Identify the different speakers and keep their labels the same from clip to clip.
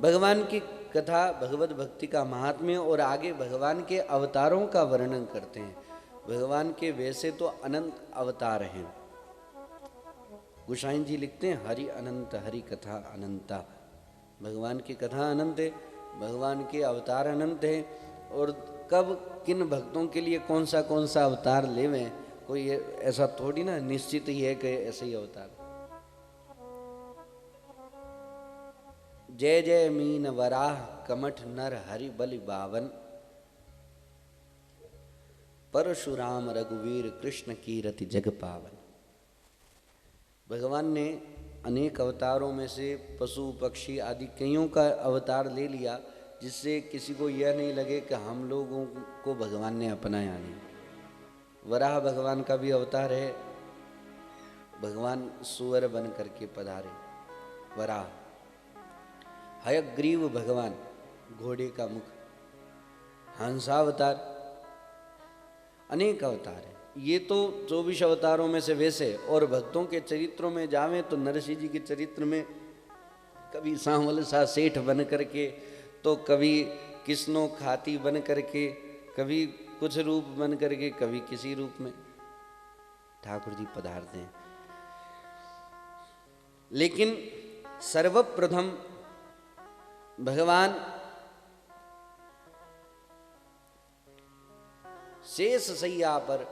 Speaker 1: भगवान की कथा, भगवत भक्ति का महात्म्य और आगे भगवान के अवतारों का वर्णन करते हैं। भगवान के वैसे तो अनंत अवतार हैं। गोसाई जी लिखते हैं हरि अनंत हरि कथा अनंता। भगवान की कथा अनंत है, भगवान के अवतार अनंत है। और कब किन भक्तों के लिए कौन सा अवतार लेवें, कोई ऐसा थोड़ी ना निश्चित ही है कि ऐसे ही अवतार। जय जय मीन वराह कमठ नर हरि बलि बावन, परशुराम रघुवीर कृष्ण कीरति जग पावन। भगवान ने अनेक अवतारों में से पशु पक्षी आदि कईयों का अवतार ले लिया, जिससे किसी को यह नहीं लगे कि हम लोगों को भगवान ने अपनाया नहीं। वराह भगवान का भी अवतार है। भगवान सुअर बन करके पधारे, वराह। हयग्रीव भगवान, घोड़े का मुख। हंसावतार, अनेक अवतार है। ये तो 24 अवतारों में से वैसे। और भक्तों के चरित्रों में जावें तो नरसिंह जी के चरित्र में कभी सांवल सा सेठ बन करके, तो कभी किस्नो खाती बन करके, कभी कुछ रूप बन करके, कभी किसी रूप में ठाकुर जी पधारते हैं। लेकिन सर्वप्रथम भगवान शेष सैया पर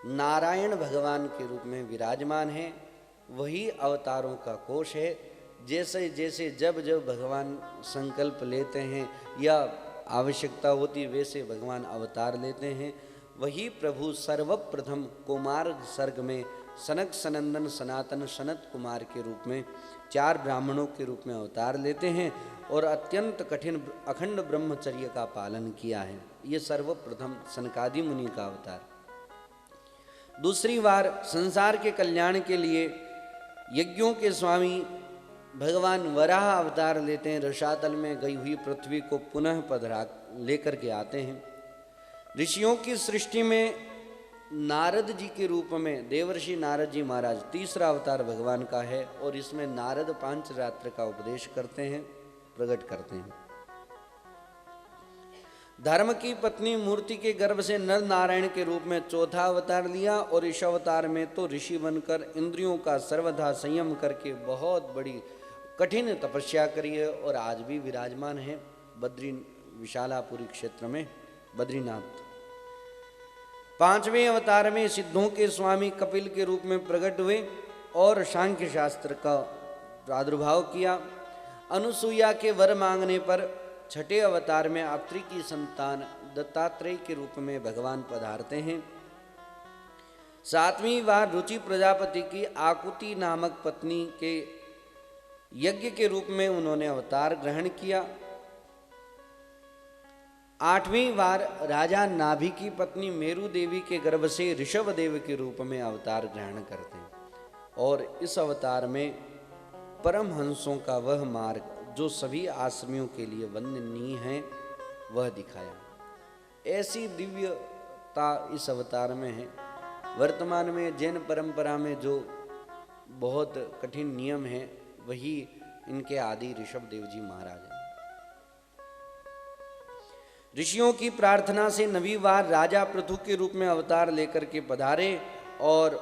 Speaker 1: नारायण भगवान के रूप में विराजमान है। वही अवतारों का कोश है। जैसे जैसे जब जब भगवान संकल्प लेते हैं या आवश्यकता होती, वैसे भगवान अवतार लेते हैं। वही प्रभु सर्वप्रथम कुमार सर्ग में सनक सनंदन सनातन सनत कुमार के रूप में 4 ब्राह्मणों के रूप में अवतार लेते हैं और अत्यंत कठिन अखंड ब्रह्मचर्य का पालन किया है। ये सर्वप्रथम सनकादि मुनि का अवतार। दूसरी बार संसार के कल्याण के लिए यज्ञों के स्वामी भगवान वराह अवतार लेते हैं। रसातल में गई हुई पृथ्वी को पुनः पधरा लेकर के आते हैं। ऋषियों की सृष्टि में नारद जी के रूप में देवर्षि नारद जी महाराज तीसरा अवतार भगवान का है। और इसमें नारद पांचरात्र का उपदेश करते हैं, प्रकट करते हैं। धर्म की पत्नी मूर्ति के गर्भ से नर नारायण के रूप में चौथा अवतार लिया। और इस अवतार में तो ऋषि बनकर इंद्रियों का सर्वथा संयम करके बहुत बड़ी कठिन तपस्या करी है और आज भी विराजमान है बद्री विशालापुरी क्षेत्र में बद्रीनाथ। 5वें अवतार में सिद्धों के स्वामी कपिल के रूप में प्रकट हुए और सांख्य शास्त्र का प्रादुर्भाव किया। अनुसुईया के वर मांगने पर 6ठे अवतार में अत्रि की संतान दत्तात्रेय के रूप में भगवान पधारते हैं। 7वीं बार रुचि प्रजापति की आकुति नामक पत्नी के यज्ञ के रूप में उन्होंने अवतार ग्रहण किया। 8वीं बार राजा नाभि की पत्नी मेरु देवी के गर्भ से ऋषभ देव के रूप में अवतार ग्रहण करते हैं। और इस अवतार में परमहंसों का वह मार्ग जो सभी आश्रमियों के लिए वंदनीय है, वह दिखाया। ऐसी दिव्यता इस अवतार में है। वर्तमान में जैन परंपरा में जो बहुत कठिन नियम है, वही इनके आदि ऋषभ देव जी महाराज हैं। ऋषियों की प्रार्थना से 9वीं बार राजा पृथु के रूप में अवतार लेकर के पधारे और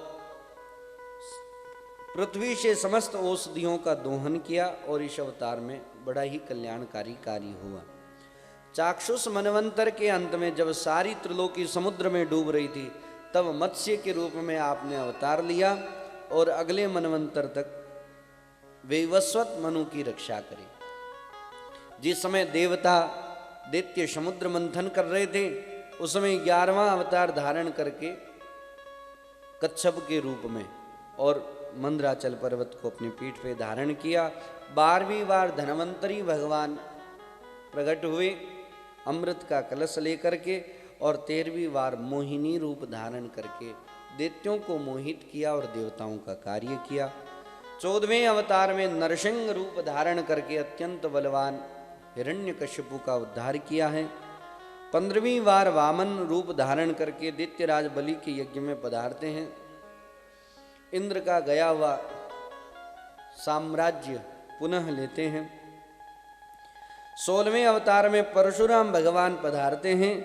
Speaker 1: पृथ्वी से समस्त औषधियों का दोहन किया। और इस अवतार में बड़ा ही कल्याणकारी कार्य हुआ। चाक्षुष मनवंतर के अंत में जब सारी त्रिलोकी समुद्र में डूब रही थी, तब मत्स्य के रूप में आपने अवतार लिया और अगले मनवंतर तक वैवस्वत मनु की रक्षा करी। जिस समय देवता दैत्य समुद्र मंथन कर रहे थे, उस समय 11वां अवतार धारण करके कच्छप के रूप में और मंदराचल पर्वत को अपनी पीठ पे धारण किया। 12वीं बार धनवंतरी भगवान प्रकट हुए अमृत का कलश लेकर के। और 13वीं बार मोहिनी रूप धारण करके दैत्यों को मोहित किया और देवताओं का कार्य किया। 14वें अवतार में नरसिंह रूप धारण करके अत्यंत बलवान हिरण्यकश्यपु का उद्धार किया है। 15वीं बार वामन रूप धारण करके दैत्यराज बलि के यज्ञ में पधारते हैं। इंद्र का गया हुआ साम्राज्य पुनः लेते हैं। 16वें अवतार में परशुराम भगवान पधारते हैं।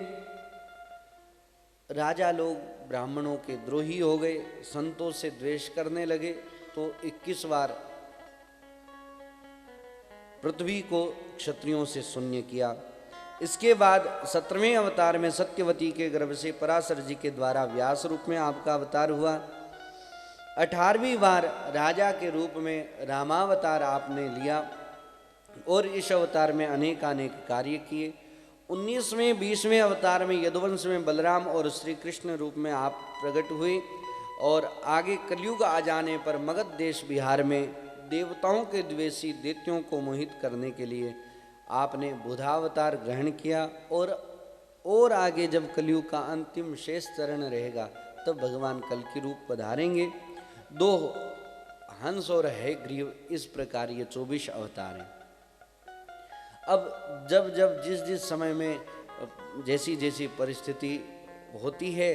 Speaker 1: राजा लोग ब्राह्मणों के द्रोही हो गए, संतों से द्वेष करने लगे, तो 21 बार पृथ्वी को क्षत्रियों से शून्य किया। इसके बाद 17वें अवतार में सत्यवती के गर्भ से पराशर जी के द्वारा व्यास रूप में आपका अवतार हुआ। 18वीं बार राजा के रूप में रामावतार आपने लिया और इस अवतार में अनेक कार्य किए। 19वें 20वें अवतार में यदुवंश में बलराम और श्री कृष्ण रूप में आप प्रकट हुए और आगे कलयुग आ जाने पर मगध देश बिहार में देवताओं के द्वेषी दैत्यों को मोहित करने के लिए आपने बुधावतार ग्रहण किया। और आगे जब कलयुग का अंतिम शेष चरण रहेगा तब भगवान कल की रूप पधारेंगे। 2 हंस और हयग्रीव, इस प्रकार ये 24 अवतार हैं। अब जब जब जिस जिस समय में जैसी जैसी परिस्थिति होती है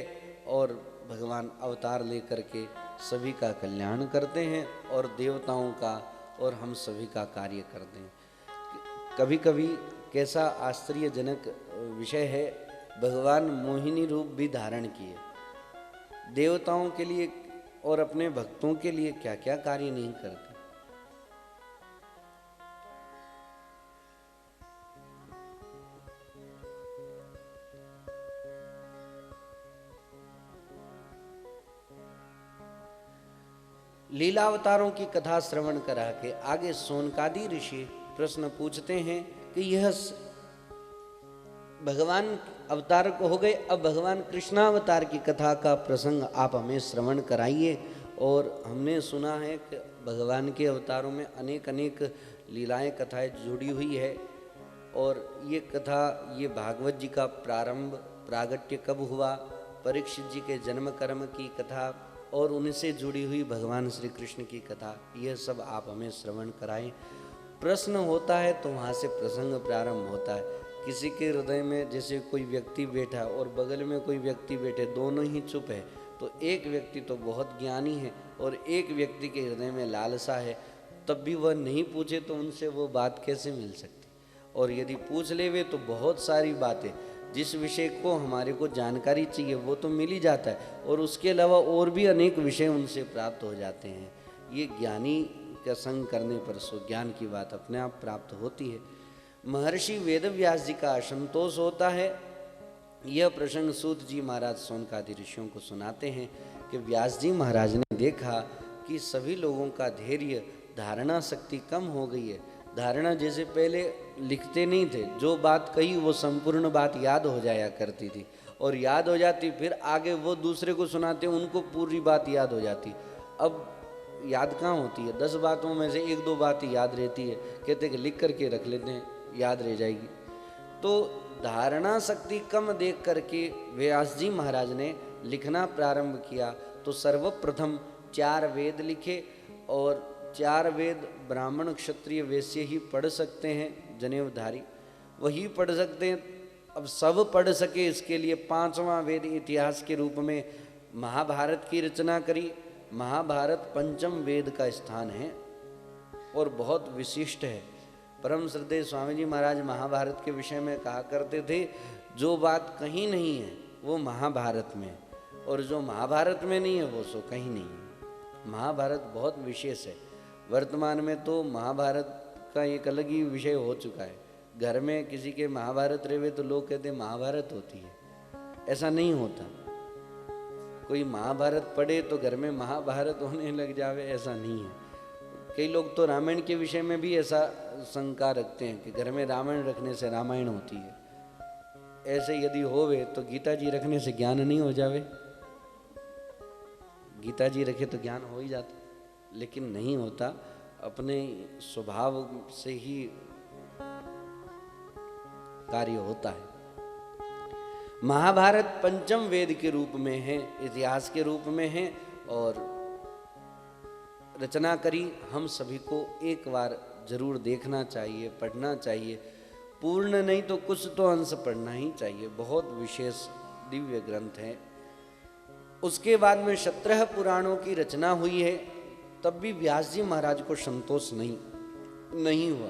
Speaker 1: और भगवान अवतार लेकर के सभी का कल्याण करते हैं और देवताओं का और हम सभी का कार्य करते हैं। कभी कभी कैसा आश्चर्यजनक विषय है, भगवान मोहिनी रूप भी धारण किए, देवताओं के लिए और अपने भक्तों के लिए क्या क्या कार्य नहीं करते। लीलावतारों की कथा श्रवण करा के आगे सोनकादि ऋषि प्रश्न पूछते हैं कि यह भगवान अवतार को हो गए, अब भगवान कृष्णावतार की कथा का प्रसंग आप हमें श्रवण कराइए। और हमने सुना है कि भगवान के अवतारों में अनेक अनेक लीलाएं कथाएं जुड़ी हुई है और ये कथा, ये भागवत जी का प्रागट्य कब हुआ, परीक्षित जी के जन्म कर्म की कथा और उनसे जुड़ी हुई भगवान श्री कृष्ण की कथा, यह सब आप हमें श्रवण कराएं। प्रश्न होता है तो वहाँ से प्रसंग प्रारंभ होता है। किसी के हृदय में जैसे कोई व्यक्ति बैठा और बगल में कोई व्यक्ति बैठे, दोनों ही चुप है, तो एक व्यक्ति तो बहुत ज्ञानी है और एक व्यक्ति के हृदय में लालसा है, तब भी वह नहीं पूछे तो उनसे वो बात कैसे मिल सकती। और यदि पूछ लेवे तो बहुत सारी बातें, जिस विषय को हमारे को जानकारी चाहिए वो तो मिल ही जाता है और उसके अलावा और भी अनेक विषय उनसे प्राप्त हो जाते हैं। ये ज्ञानी का संग करने पर सो ज्ञान की बात अपने आप प्राप्त होती है। महर्षि वेदव्यास जी का असंतोष होता है। यह प्रसंग सूत जी महाराज सोनकादि ऋषियों को सुनाते हैं कि व्यास जी महाराज ने देखा कि सभी लोगों का धैर्य, धारणा शक्ति कम हो गई है। धारणा जैसे पहले लिखते नहीं थे, जो बात कही वो संपूर्ण बात याद हो जाया करती थी और याद हो जाती, फिर आगे वो दूसरे को सुनाते, उनको पूरी बात याद हो जाती। अब याद कहाँ होती है, 10 बातों में से 1-2 बात याद रहती है, कहते कि लिख करके रख लेते हैं, याद रह जाएगी। तो धारणा शक्ति कम देख करके व्यास जी महाराज ने लिखना प्रारंभ किया। तो सर्वप्रथम 4 वेद लिखे और 4 वेद ब्राह्मण क्षत्रिय वैश्य ही पढ़ सकते हैं, जनेऊधारी वही पढ़ सकते हैं। अब सब पढ़ सके इसके लिए 5वां वेद इतिहास के रूप में महाभारत की रचना करी। महाभारत पंचम वेद का स्थान है और बहुत विशिष्ट है। परम श्रद्धेय स्वामी जी महाराज महाभारत के विषय में कहा करते थे, जो बात कहीं नहीं है वो महाभारत में है और जो महाभारत में नहीं है वो सो कहीं नहीं है। महाभारत बहुत विशेष है। वर्तमान में तो महाभारत का एक अलग ही विषय हो चुका है। घर में किसी के महाभारत रहे तो लोग कहते हैं महाभारत होती है, ऐसा नहीं होता। कोई महाभारत पढ़े तो घर में महाभारत होने लग जावे, ऐसा नहीं है। कई लोग तो रामायण के विषय में भी ऐसा शंका रखते हैं कि घर में रामायण रखने से रामायण होती है। ऐसे यदि होवे तो गीता जी रखने से ज्ञान नहीं हो जावे। गीता जी रखे तो ज्ञान हो ही जाता, लेकिन नहीं होता। अपने स्वभाव से ही कार्य होता है। महाभारत पंचम वेद के रूप में है, इतिहास के रूप में है और रचना करी। हम सभी को एक बार जरूर देखना चाहिए, पढ़ना चाहिए। पूर्ण नहीं तो कुछ तो अंश पढ़ना ही चाहिए। बहुत विशेष दिव्य ग्रंथ है। उसके बाद में 17 पुराणों की रचना हुई है, तब भी व्यास जी महाराज को संतोष नहीं हुआ।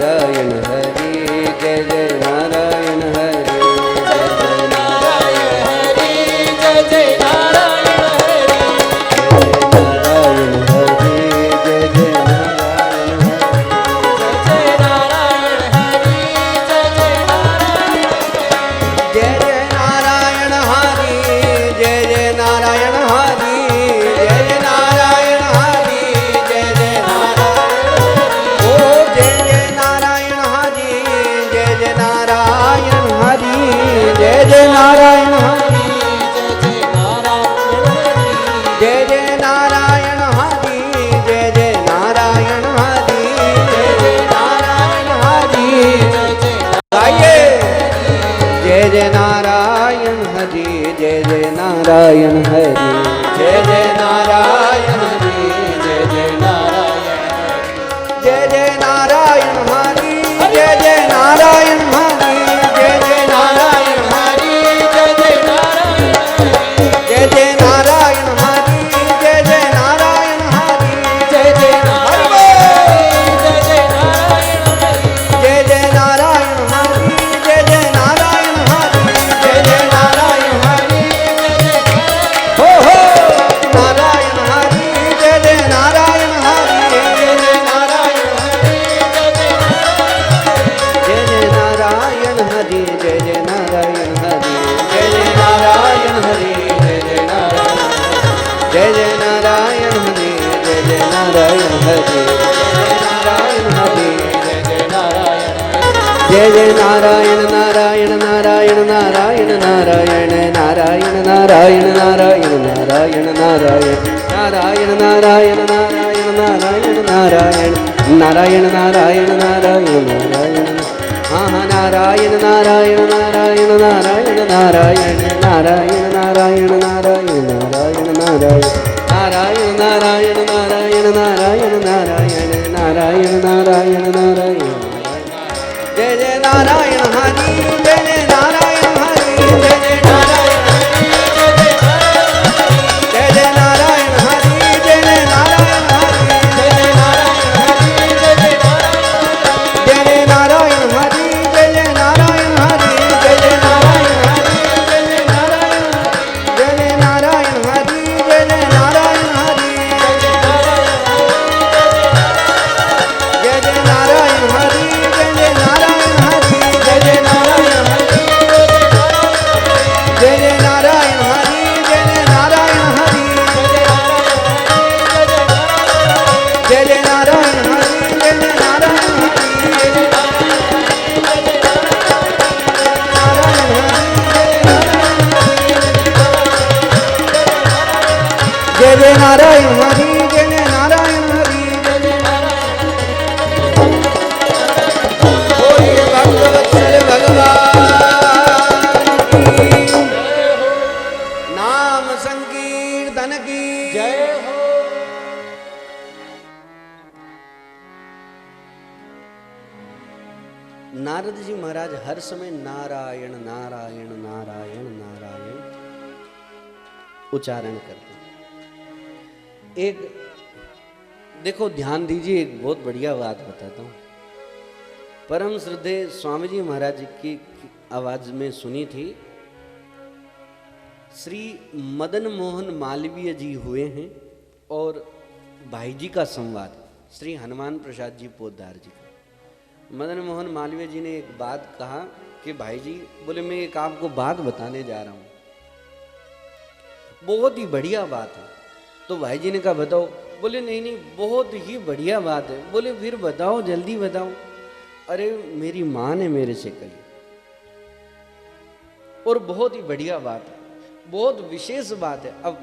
Speaker 1: नारायण हरि जय जय नारायण हरि
Speaker 2: जय जय नारायण हरि
Speaker 1: नारायण हरि जय जय नारायण हरि
Speaker 2: जय जय नारायण हरि
Speaker 1: जय जय नारायण हरि जय जय नारायण हरि जय जय नारायण ओ जय जय नारायण हरि जय जय नारायण हरि जय जय नारायण हरि जय जय नारायण हरि जय जय नारायण हरि जय जय नारायण हरि गाइए जय जय नारायण हरि जय जय नारायण हरि जय जय नारायण हरि जय जय नारायण जय जय नारायण हरि जय जय नारायण हरि जय जय नारायण हरि जय जय जय जय नारायण हरि जय जय नारायण हरि जय जय जय जय नारायण हरि जय जय नारायण हरि जय जय नारायण हरि हो नारायण हरि जय जय नारायण हरि जय जय नारायण हरि जय जय नारायण हरि जय जय नारायण हरि जय जय नारायण हरि जय जय नारायण जय जय नारायण हरि जय जय नारायण हरि नारायण हरि जय जय नारायण जय जय नारायण नारायण नारायण नारायण नारायण नारायण नारायण नारायण नारायण नारायण नारायण नारायण नारायण नारायण नारायण नारायण नारायण नारायण नारायण हाँ हाँ नारायण नारायण नारायण नारायण नारायण नारायण नारायण नारायण नारायण नारायण नारायण नारायण नारायण नारायण नारायण नारायण नारायण नारायण जय जय नारायण हरि जय जय नारायण हरि जय जय नारायण हरि जय जय नारायण हरि जय जय नारायण हरि जय जय नारायण हरि जय जय नारायण हरि जय जय नारायण हरि जय जय नारायण हरि जय जय नारायण जय जय नारायण हरि जय जय नारायण हरि जय जय नारायण हरि जय जय नारायण हरि जय जय नारायण हरि जय जय नारायण हरि जय जय नारायण हरि जय जय नारायण हरि जय जय नारायण हरि जय जय नारायण हरि जय जय नारायण हरि बोलिए भक्तवत्सल भगवान की नाम संकीर्तन की
Speaker 2: जय हो
Speaker 1: नारद जी महाराज हर समय नारायण नारायण नारायण नारायण उच्चारण करते हैं। एक देखो ध्यान दीजिए, एक बहुत बढ़िया बात बताता हूँ। परम श्रद्धेय स्वामी जी महाराज की आवाज में सुनी थी। श्री मदन मोहन मालवीय जी हुए हैं और भाई जी का संवाद श्री हनुमान प्रसाद जी पोद्दार जी का। मदन मोहन मालवीय जी ने एक बात कहा कि भाई जी, बोले मैं एक आपको बात बताने जा रहा हूँ, बहुत ही बढ़िया बात है। तो भाई जी ने कहा बताओ। बोले नहीं नहीं, बहुत ही बढ़िया बात है। बोले फिर बताओ, जल्दी बताओ। अरे मेरी माँ ने मेरे से कही और बहुत ही बढ़िया बात है, बहुत विशेष बात है। अब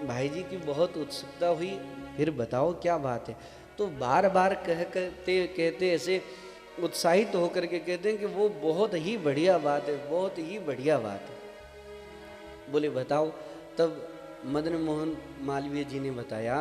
Speaker 1: भाई जी की बहुत उत्सुकता हुई, फिर बताओ क्या बात है। तो बार बार कहते ऐसे उत्साहित होकर के कहते हैं कि वो बहुत ही बढ़िया बात है, बहुत ही बढ़िया बात है। बोले बताओ। तब मदन मोहन मालवीय जी ने बताया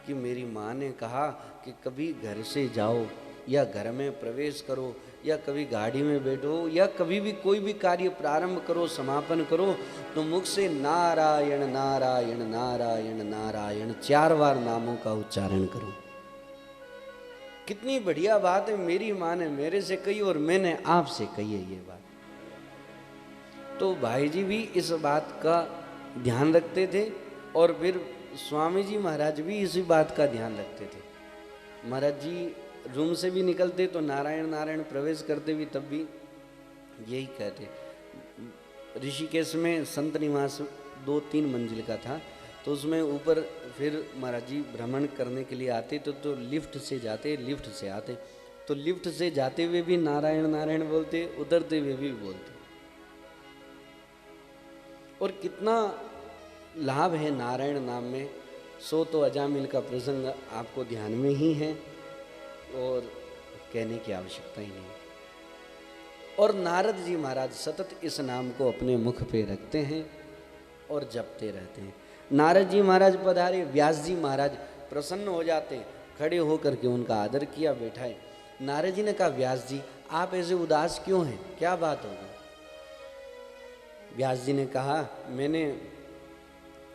Speaker 1: कि मेरी माँ ने कहा कि कभी घर से जाओ या घर में प्रवेश करो या कभी गाड़ी में बैठो या कभी भी कोई भी कार्य प्रारंभ करो, समापन करो, तो मुख से नारायण नारायण नारायण नारायण 4 बार नामों का उच्चारण करो। कितनी बढ़िया बात है, मेरी माँ ने मेरे से कही और मैंने आपसे कही है ये बात। तो भाई जी भी इस बात का ध्यान रखते थे और फिर स्वामी जी महाराज भी इसी बात का ध्यान रखते थे। महाराज जी रूम से भी निकलते तो नारायण नारायण, प्रवेश करते भी तब भी यही कहते। ऋषिकेश में संत निवास 2-3 मंजिल का था, तो उसमें ऊपर फिर महाराज जी भ्रमण करने के लिए आते तो लिफ्ट से जाते, लिफ्ट से आते, तो लिफ्ट से जाते हुए भी नारायण नारायण बोलते, उतरते हुए भी बोलते। और कितना लाभ है नारायण नाम में, सो तो अजामिल का प्रसंग आपको ध्यान में ही है और कहने की आवश्यकता ही नहीं। और नारद जी महाराज सतत इस नाम को अपने मुख पे रखते हैं और जपते रहते हैं। नारद जी महाराज पधारे, व्यास जी महाराज प्रसन्न हो जाते, खड़े होकर के उनका आदर किया, बैठाए। नारद जी ने कहा, व्यास जी आप ऐसे उदास क्यों हैं, क्या बात होगी? व्यास जी ने कहा, मैंने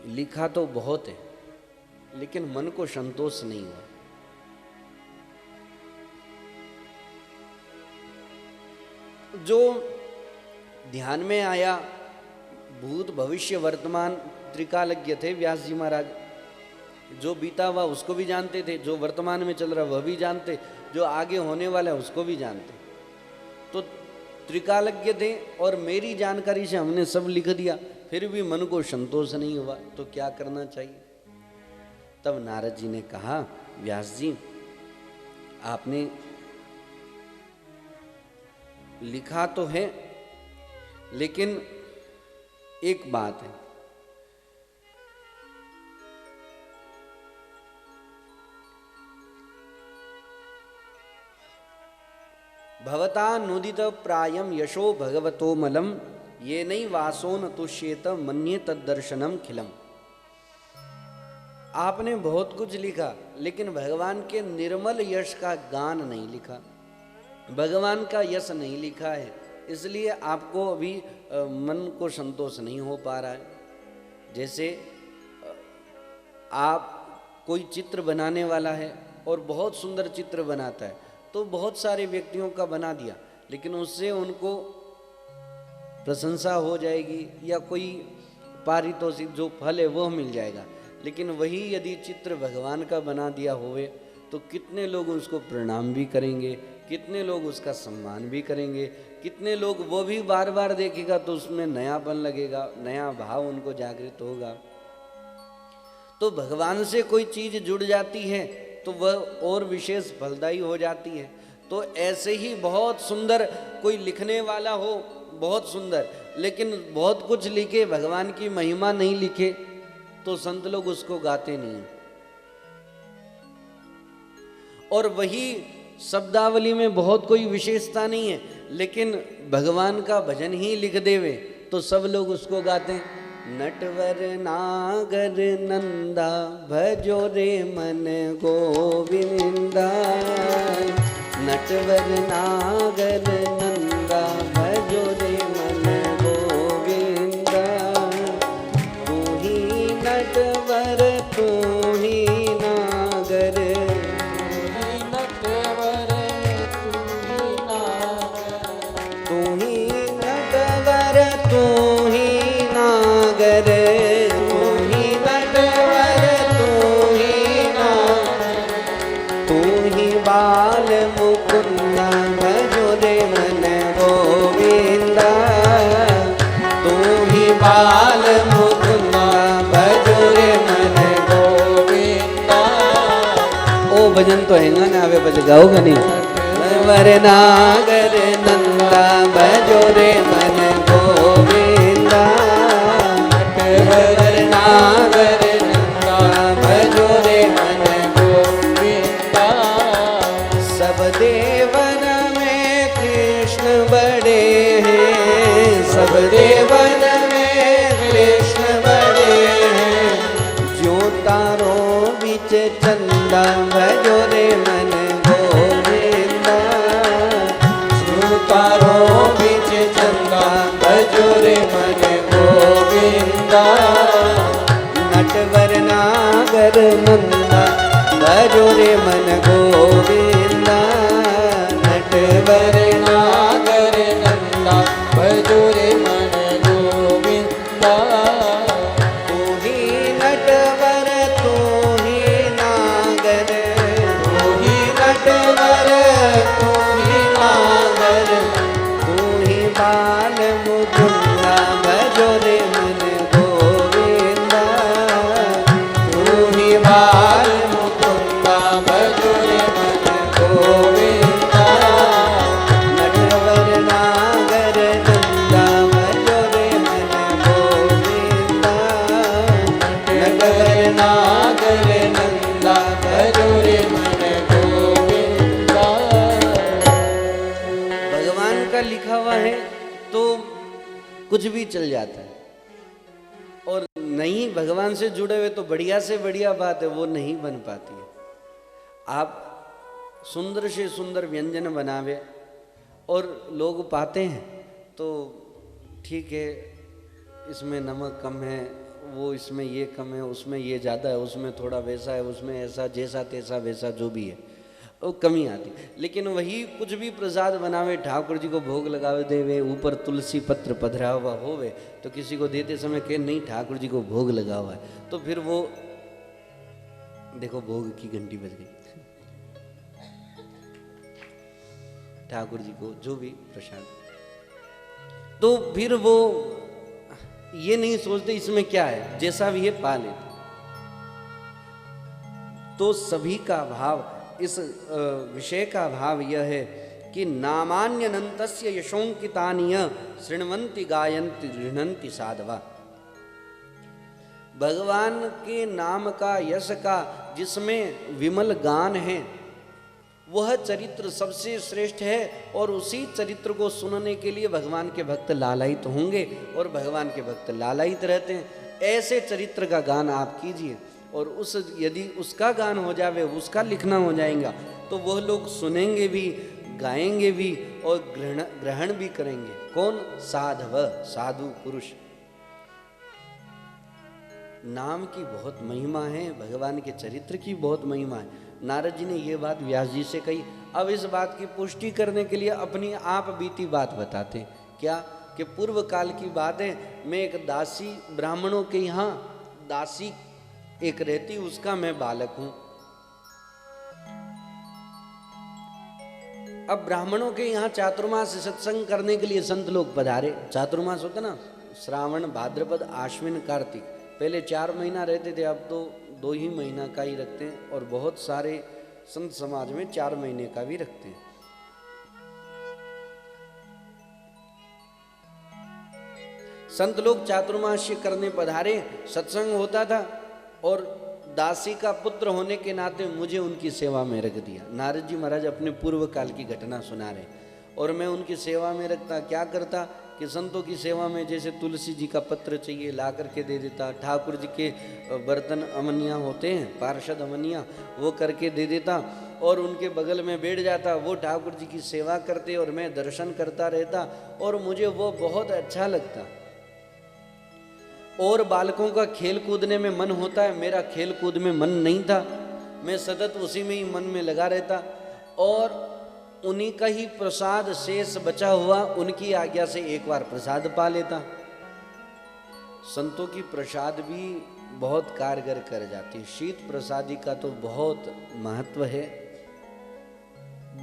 Speaker 1: लिखा तो बहुत है लेकिन मन को संतोष नहीं हुआ। जो ध्यान में आया, भूत भविष्य वर्तमान त्रिकालज्ञ थे व्यास जी महाराज। जो बीता हुआ उसको भी जानते थे, जो वर्तमान में चल रहा वह भी जानते, जो आगे होने वाला है उसको भी जानते। तो त्रिकालज्ञ थे और मेरी जानकारी से हमने सब लिख दिया, फिर भी मन को संतोष नहीं हुआ, तो क्या करना चाहिए? तब नारद जी ने कहा, व्यास जी आपने लिखा तो है लेकिन एक बात है, भवता नुदित प्रायम यशो भगवतो मलम ये नहीं वासो न तुष्येत मन्ये तद्दर्शनम खिलम। आपने बहुत कुछ लिखा लेकिन भगवान के निर्मल यश का गान नहीं लिखा, भगवान का यश नहीं लिखा है, इसलिए आपको अभी मन को संतोष नहीं हो पा रहा है। जैसे आप कोई चित्र बनाने वाला है और बहुत सुंदर चित्र बनाता है, तो बहुत सारे व्यक्तियों का बना दिया लेकिन उससे उनको प्रशंसा हो जाएगी या कोई पारितोषिक जो फल है वह मिल जाएगा। लेकिन वही यदि चित्र भगवान का बना दिया होवे तो कितने लोग उसको प्रणाम भी करेंगे, कितने लोग उसका सम्मान भी करेंगे, कितने लोग वो भी बार बार देखेगा तो उसमें नयापन लगेगा, नया भाव उनको जागृत होगा। तो भगवान से कोई चीज जुड़ जाती है तो वह और विशेष फलदायी हो जाती है। तो ऐसे ही बहुत सुंदर कोई लिखने वाला हो, बहुत सुंदर, लेकिन बहुत कुछ लिखे भगवान की महिमा नहीं लिखे तो संत लोग उसको गाते नहीं। और वही शब्दावली में बहुत कोई विशेषता नहीं है लेकिन भगवान का भजन ही लिख देवे तो सब लोग उसको गाते हैं। नटवर नागर नंदा भजो रे मन गोविंदा, नटवर नागर नंदा भजो रे मन गोविंदा। तू ही नटवर तू ही नागर,
Speaker 2: नटवर
Speaker 1: तू ही नटवर तू ही नागर, तू ही नटवर तू ही नागर। तू ही बाल मुकुंद भजो रे मन गोविंदा, तू ही बाल मुकुंद भजो रे मन गोविंदा। ओ भजन तो हैंगा ना आवे बज गाओगा नहीं। नटवर नागर नंदा भजो रे मन गोविंदा, नटवर नागर नंदा भजो रे मन गोविंदा। सब देवन में कृष्ण बड़े हैं, सब देवन में कृष्ण बड़े हैं। जो तारो बिच चंदा भजो रे मन गोविंदा, जो तारो बिच चंदा भजो रे मन गोविंदा। नटवर नागर नंदा भजो रे मन गोविंदा, का लिखा हुआ है तो कुछ भी चल जाता है, और नहीं भगवान से जुड़े हुए तो बढ़िया से बढ़िया बात है वो नहीं बन पाती है। आप सुंदर से सुंदर व्यंजन बनावे और लोग पाते हैं तो ठीक है, इसमें नमक कम है, वो इसमें ये कम है, उसमें ये ज़्यादा है, उसमें थोड़ा वैसा है, उसमें ऐसा, जैसा तैसा वैसा जो भी है वो कमी आती। लेकिन वही कुछ भी प्रसाद बनावे, ठाकुर जी को भोग लगावे देवे, ऊपर तुलसी पत्र पधरा हुआ होवे, तो किसी को देते समय कहे नहीं ठाकुर जी को भोग लगा हुआ है, तो फिर वो देखो भोग की घंटी बज गई। ठाकुर जी को जो भी प्रसाद, तो फिर वो ये नहीं सोचते इसमें क्या है, जैसा भी है पा लेते। तो सभी का भाव, इस विषय का भाव यह है कि नामान्यनंतस्य यशोंकितानिय शृण्वन्ति गायन्ति गृह्णन्ति साधवा। भगवान के नाम का, यश का जिसमें विमल गान है, वह चरित्र सबसे श्रेष्ठ है, और उसी चरित्र को सुनने के लिए भगवान के भक्त लालायित होंगे, और भगवान के भक्त लालायित रहते हैं। ऐसे चरित्र का गान आप कीजिए, और उस यदि उसका गान हो जावे, उसका लिखना हो जाएगा, तो वह लोग सुनेंगे भी, गाएंगे भी और ग्रहण भी करेंगे। कौन? साधव, साधु पुरुष। नाम की बहुत महिमा है, भगवान के चरित्र की बहुत महिमा है। नारद जी ने ये बात व्यास जी से कही। अब इस बात की पुष्टि करने के लिए अपनी आप बीती बात बताते हैं। क्या? कि पूर्व काल की बात है, मैं एक दासी, ब्राह्मणों के यहाँ दासी एक रहती, उसका मैं बालक हूं। अब ब्राह्मणों के यहाँ चातुर्मास सत्संग करने के लिए संत लोग पधारे। चातुर्मास होता ना, श्रावण भाद्रपद आश्विन कार्तिक, पहले 4 महीना रहते थे, अब तो 2 ही महीना का ही रखते हैं, और बहुत सारे संत समाज में 4 महीने का भी रखते हैं। संत लोग चातुर्मास्य करने पधारे, सत्संग होता था, और दासी का पुत्र होने के नाते मुझे उनकी सेवा में रख दिया। नारद जी महाराज अपने पूर्व काल की घटना सुना रहे, और मैं उनकी सेवा में रखता। क्या करता कि संतों की सेवा में जैसे तुलसी जी का पत्र चाहिए ला करके दे देता, ठाकुर जी के बर्तन अमनियाँ होते हैं, पार्षद अमनियाँ, वो करके दे देता, और उनके बगल में बैठ जाता। वो ठाकुर जी की सेवा करते और मैं दर्शन करता रहता, और मुझे वो बहुत अच्छा लगता। और बालकों का खेल कूदने में मन होता है, मेरा खेल कूद में मन नहीं था, मैं सतत उसी में ही मन में लगा रहता, और उन्हीं का ही प्रसाद शेष बचा हुआ उनकी आज्ञा से एक बार प्रसाद पा लेता। संतों की प्रसाद भी बहुत कारगर कर जाती है। शीत प्रसादी का तो बहुत महत्व है,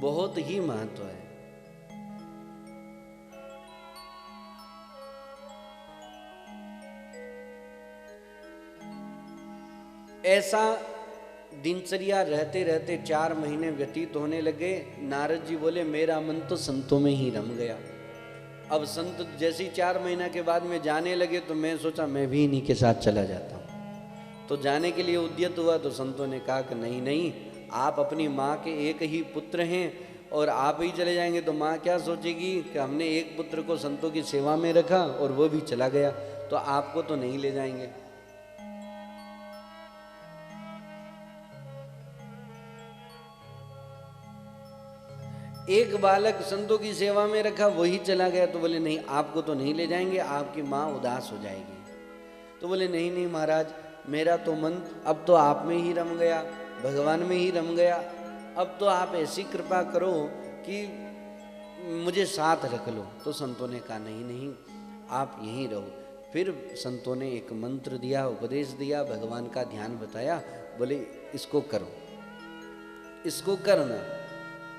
Speaker 1: बहुत ही महत्व है। ऐसा दिनचर्या रहते रहते 4 महीने व्यतीत होने लगे। नारद जी बोले मेरा मन तो संतों में ही रम गया। अब संत जैसे ही 4 महीना के बाद में जाने लगे, तो मैं सोचा मैं भी इन्हीं के साथ चला जाता हूँ। तो जाने के लिए उद्यत हुआ, तो संतों ने कहा कि नहीं नहीं, आप अपनी माँ के एक ही पुत्र हैं, और आप ही चले जाएंगे तो माँ क्या सोचेगी कि हमने एक पुत्र को संतों की सेवा में रखा और वो भी चला गया, तो आपको तो नहीं ले जाएंगे। एक बालक संतों की सेवा में रखा, वही चला गया, तो बोले नहीं आपको तो नहीं ले जाएंगे, आपकी माँ उदास हो जाएगी। तो बोले नहीं नहीं महाराज, मेरा तो मन अब तो आप में ही रम गया, भगवान में ही रम गया। अब तो आप ऐसी कृपा करो कि मुझे साथ रख लो। तो संतों ने कहा नहीं नहीं, आप यहीं रहो। फिर संतों ने एक मंत्र दिया, उपदेश दिया, भगवान का ध्यान बताया, बोले इसको करो, इसको करना।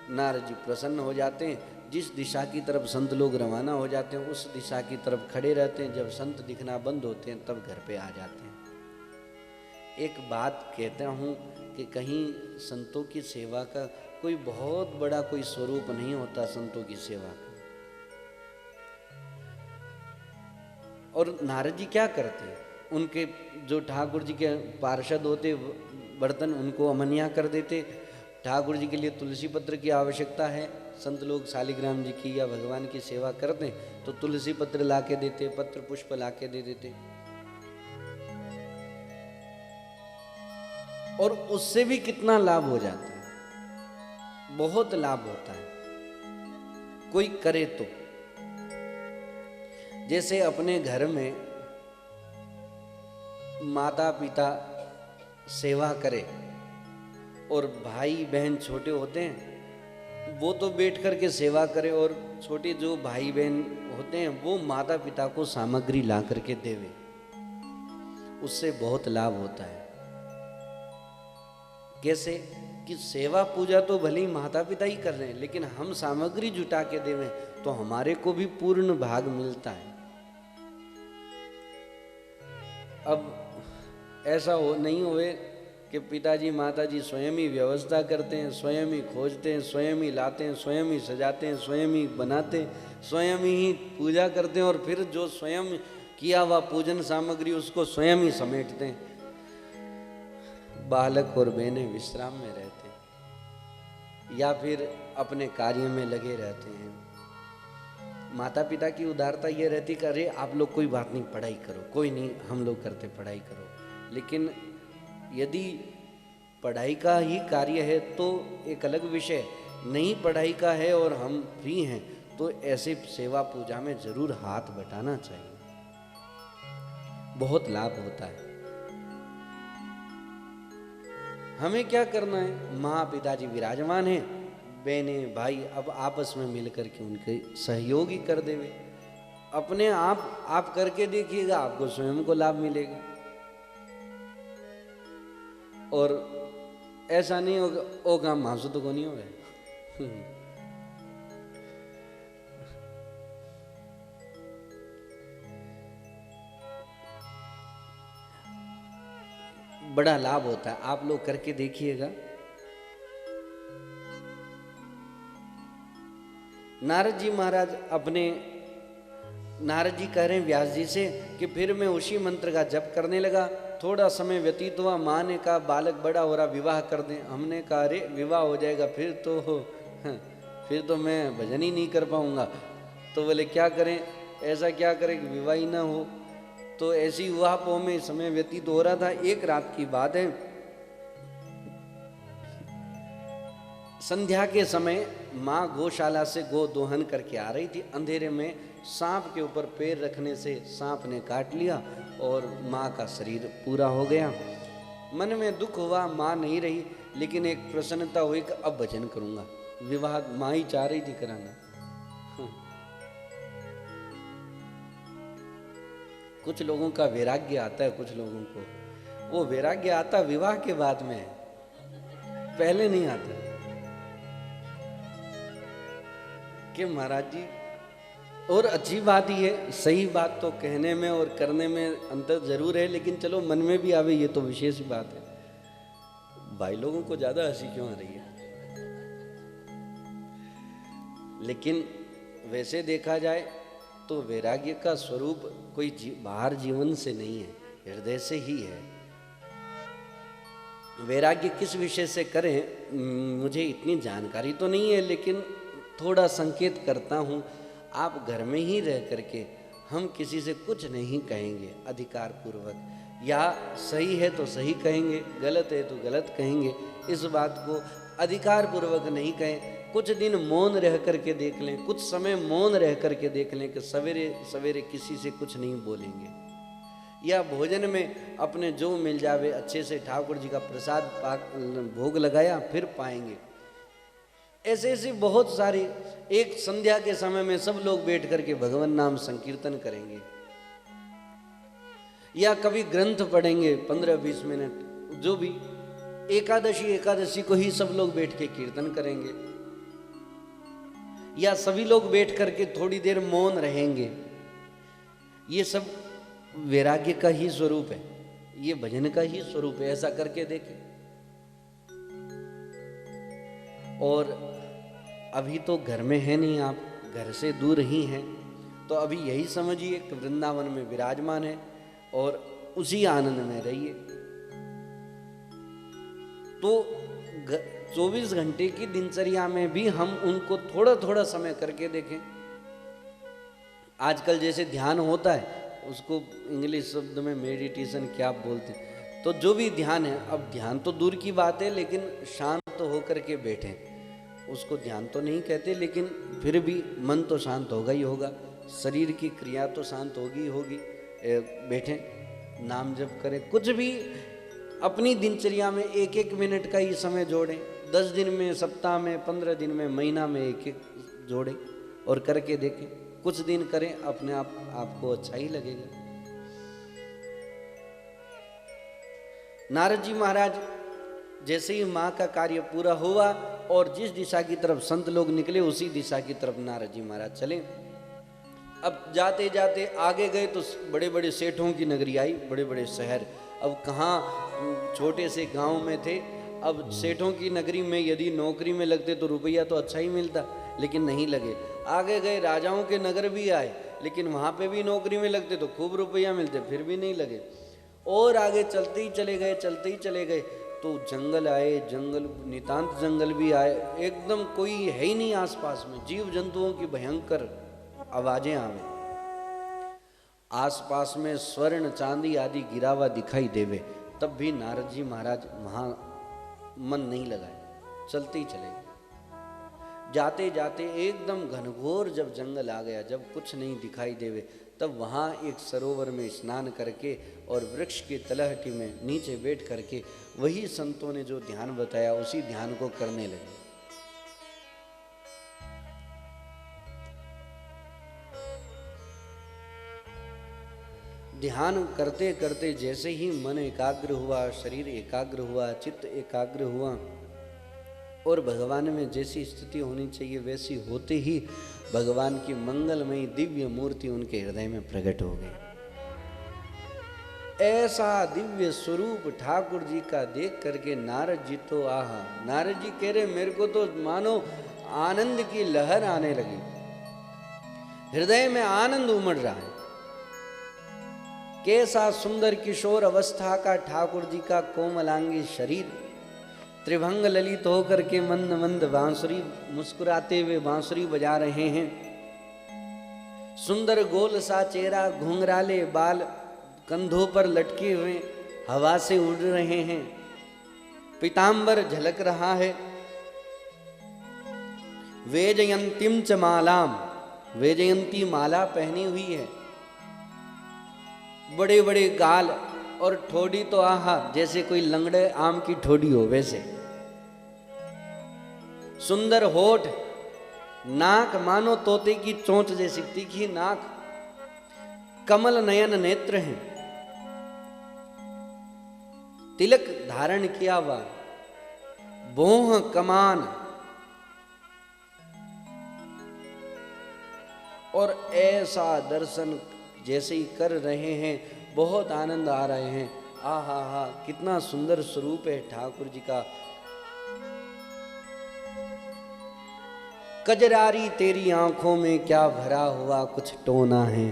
Speaker 1: नारद जी प्रसन्न हो जाते हैं। जिस दिशा की तरफ संत लोग रवाना हो जाते हैं, उस दिशा की तरफ खड़े रहते हैं। जब संत दिखना बंद होते हैं, तब घर पे आ जाते हैं। एक बात कहता हूँ कि कहीं संतों की सेवा का कोई बहुत बड़ा कोई स्वरूप नहीं होता संतों की सेवा का। और नारद जी क्या करते हैं, उनके जो ठाकुर जी के पार्षद होते बर्तन, उनको अमनिया कर देते। ठाकुर जी के लिए तुलसी पत्र की आवश्यकता है, संत लोग शालिग्राम जी की या भगवान की सेवा करते तो तुलसी पत्र ला के देते, पत्र पुष्प ला के दे देते, और उससे भी कितना लाभ हो जाता है, बहुत लाभ होता है कोई करे तो। जैसे अपने घर में माता पिता सेवा करे और भाई बहन छोटे होते हैं वो तो बैठ करके सेवा करे, और छोटे जो भाई बहन होते हैं वो माता पिता को सामग्री ला करके देवे, उससे बहुत लाभ होता है। कैसे कि सेवा पूजा तो भले ही माता पिता ही कर रहे हैं, लेकिन हम सामग्री जुटा के देवें तो हमारे को भी पूर्ण भाग मिलता है। अब ऐसा हो नहीं होए कि पिताजी माताजी स्वयं ही व्यवस्था करते हैं, स्वयं ही खोजते हैं, स्वयं ही लाते हैं, स्वयं ही सजाते हैं, स्वयं ही बनाते हैं, स्वयं ही पूजा करते हैं, और फिर जो स्वयं किया हुआ पूजन सामग्री उसको स्वयं ही समेटते हैं। बालक और बहनें विश्राम में रहते हैं या फिर अपने कार्य में लगे रहते हैं। माता पिता की उदारता ये रहती कि अरे आप लोग कोई बात नहीं, पढ़ाई करो, कोई नहीं हम लोग करते, पढ़ाई करो। लेकिन यदि पढ़ाई का ही कार्य है तो एक अलग विषय, नहीं पढ़ाई का है और हम फ्री हैं तो ऐसे सेवा पूजा में जरूर हाथ बटाना चाहिए, बहुत लाभ होता है। हमें क्या करना है, माँ पिताजी विराजमान हैं, बहनें भाई अब आपस में मिलकर के उनके सहयोगी कर देवे। अपने आप करके देखिएगा, आपको स्वयं को लाभ मिलेगा। और ऐसा नहीं होगा ओ काम मांसू तो को नहीं होगा। बड़ा लाभ होता है, आप लोग करके देखिएगा। नारद जी महाराज नारद जी कह रहे हैं व्यास जी से कि फिर मैं उसी मंत्र का जप करने लगा। थोड़ा समय व्यतीत हुआ, माँ ने कहा बालक बड़ा हो रहा, विवाह कर दें। हमने कहा अरे विवाह हो जाएगा फिर तो मैं भजन ही नहीं कर पाऊंगा। तो बोले क्या करें, ऐसा क्या करें कि विवाह ही ना हो। तो ऐसी हुआ पो में समय व्यतीत हो रहा था। एक रात की बात है, संध्या के समय माँ गौशाला से गो दोहन करके आ रही थी। अंधेरे में सांप के ऊपर पैर रखने से सांप ने काट लिया और माँ का शरीर पूरा हो गया। मन में दुख हुआ, माँ नहीं रही, लेकिन एक प्रसन्नता हुई कि अब भजन करूंगा। विवाह माँ ही चाह रही थी कराना। कुछ लोगों का वैराग्य आता है, कुछ लोगों को वो वैराग्य आता विवाह के बाद में, पहले नहीं आता। कि महाराज जी, और अच्छी बात ही है, सही बात तो कहने में और करने में अंतर जरूर है, लेकिन चलो मन में भी आवे ये तो विशेष बात है। भाई लोगों को ज्यादा हंसी क्यों आ रही है? लेकिन वैसे देखा जाए तो वैराग्य का स्वरूप कोई बाहर जीवन से नहीं है, हृदय से ही है। वैराग्य किस विषय से करें मुझे इतनी जानकारी तो नहीं है, लेकिन थोड़ा संकेत करता हूँ। आप घर में ही रह करके हम किसी से कुछ नहीं कहेंगे अधिकार पूर्वक, या सही है तो सही कहेंगे, गलत है तो गलत कहेंगे। इस बात को अधिकार पूर्वक नहीं कहें। कुछ दिन मौन रह करके देख लें, कुछ समय मौन रह करके देख लें कि सवेरे सवेरे किसी से कुछ नहीं बोलेंगे, या भोजन में अपने जो मिल जावे अच्छे से ठाकुर जी का प्रसाद भोग लगाया फिर पाएंगे। ऐसे ऐसे बहुत सारी, एक संध्या के समय में सब लोग बैठ करके भगवान नाम संकीर्तन करेंगे, या कभी ग्रंथ पढ़ेंगे 15-20 मिनट, जो भी एकादशी को ही सब लोग बैठ के कीर्तन करेंगे, या सभी लोग बैठ करके थोड़ी देर मौन रहेंगे। ये सब वैराग्य का ही स्वरूप है, ये भजन का ही स्वरूप है। ऐसा करके देखें। और अभी तो घर में है नहीं, आप घर से दूर ही हैं, तो अभी यही समझिए कि वृंदावन में विराजमान है और उसी आनंद में रहिए। तो 24 घंटे की दिनचर्या में भी हम उनको थोड़ा थोड़ा समय करके देखें। आजकल जैसे ध्यान होता है, उसको इंग्लिश शब्द में मेडिटेशन क्या बोलते हैं, तो जो भी ध्यान है, अब ध्यान तो दूर की बात है, लेकिन शांत होकर के बैठें, उसको ध्यान तो नहीं कहते, लेकिन फिर भी मन तो शांत होगा ही होगा, शरीर की क्रिया तो शांत होगी ही होगी। बैठें, नाम जप करें, कुछ भी अपनी दिनचर्या में एक एक मिनट का ही समय जोड़ें। 10 दिन में, सप्ताह में, 15 दिन में, महीना में एक एक जोड़ें और करके देखें। कुछ दिन करें, अपने आप आपको अच्छा ही लगेगा। नारद जी महाराज जैसे ही माँ का कार्य पूरा हुआ और जिस दिशा की तरफ संत लोग निकले, उसी दिशा की तरफ नारद जी महाराज चले। अब जाते जाते आगे गए तो बड़े बड़े सेठों की नगरी आई, बड़े बड़े शहर। अब कहाँ छोटे से गांव में थे। अब सेठों की नगरी में यदि नौकरी में लगते तो रुपया तो अच्छा ही मिलता, लेकिन नहीं लगे। आगे गए, राजाओं के नगर भी आए, लेकिन वहाँ पे भी नौकरी में लगते तो खूब रुपया मिलते, फिर भी नहीं लगे। और आगे चलते ही चले गए, चलते ही चले गए, तो जंगल आए, जंगल नितांत जंगल भी आए, एकदम कोई है ही नहीं आसपास में, जीव जंतुओं की भयंकर आवाजें आवे। आसपास में स्वर्ण चांदी आदि गिरा हुआ दिखाई देवे, तब भी नारद जी महाराज वहाँ मन नहीं लगाए, चलते ही चले गए। जाते जाते एकदम घनघोर जब जंगल आ गया, जब कुछ नहीं दिखाई देवे, तब वहाँ एक सरोवर में स्नान करके और वृक्ष की तलहटी में नीचे बैठ करके वही संतों ने जो ध्यान बताया, उसी ध्यान को करने लगे। ध्यान करते करते जैसे ही मन एकाग्र हुआ, शरीर एकाग्र हुआ, चित्त एकाग्र हुआ और भगवान में जैसी स्थिति होनी चाहिए वैसी होते ही भगवान की मंगलमयी दिव्य मूर्ति उनके हृदय में प्रकट हो गई। ऐसा दिव्य स्वरूप ठाकुर जी का देख करके नारद जी तो आहा, नारद जी कह रहे मेरे को तो मानो आनंद की लहर आने लगी, हृदय में आनंद उमड़ रहा है। कैसा सुंदर किशोर अवस्था का ठाकुर जी का कोमलांगी शरीर, त्रिभंग ललित होकर के मंद मंद बांसुरी, मुस्कुराते हुए बांसुरी बजा रहे हैं। सुंदर गोल सा चेहरा, घुंघराले बाल कंधों पर लटके हुए हवा से उड़ रहे हैं, पीतांबर झलक रहा है। वेजयंतीम च मालाम, वेजयंती माला पहनी हुई है। बड़े बड़े गाल और ठोड़ी तो आहा, जैसे कोई लंगड़े आम की ठोड़ी हो वैसे। सुंदर होठ, नाक मानो तोते की चोंच जैसी तीखी नाक, कमल नयन नेत्र हैं, तिलक धारण किया हुआ, भौह कमान, और ऐसा दर्शन जैसे ही कर रहे हैं बहुत आनंद आ रहे हैं। आ हा हा, कितना सुंदर स्वरूप है ठाकुर जी का। कजरारी तेरी आंखों में क्या भरा हुआ कुछ टोना है,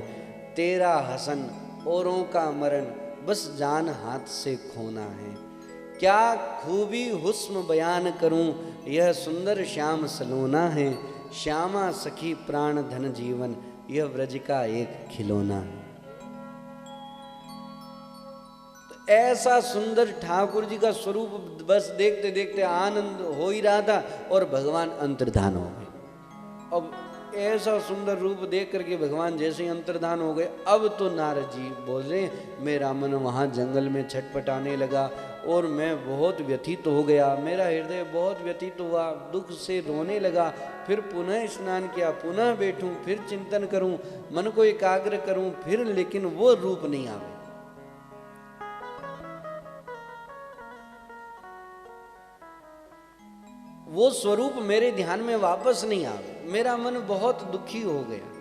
Speaker 1: तेरा हसन औरों का मरण बस जान हाथ से खोना है। क्या खूबी हुस्न बयान करूं, यह सुंदर श्याम सलोना है, श्यामा सखी प्राण धन जीवन, यह व्रज का एक खिलौना है। तो ऐसा सुंदर ठाकुर जी का स्वरूप बस देखते देखते आनंद हो ही रहा था और भगवान अंतर्धान हो गए। अब ऐसा सुंदर रूप देख करके भगवान जैसे ही अंतर्धान हो गए, अब तो नारद जी बोले मेरा मन वहाँ जंगल में छटपटाने लगा और मैं बहुत व्यथित हो गया, मेरा हृदय बहुत व्यथित हुआ, दुख से रोने लगा। फिर पुनः स्नान किया, पुनः बैठूं, फिर चिंतन करूं, मन को एकाग्र करूं, फिर लेकिन वो रूप नहीं आवे। वो स्वरूप मेरे ध्यान में वापस नहीं आवे, मेरा मन बहुत दुखी हो गया।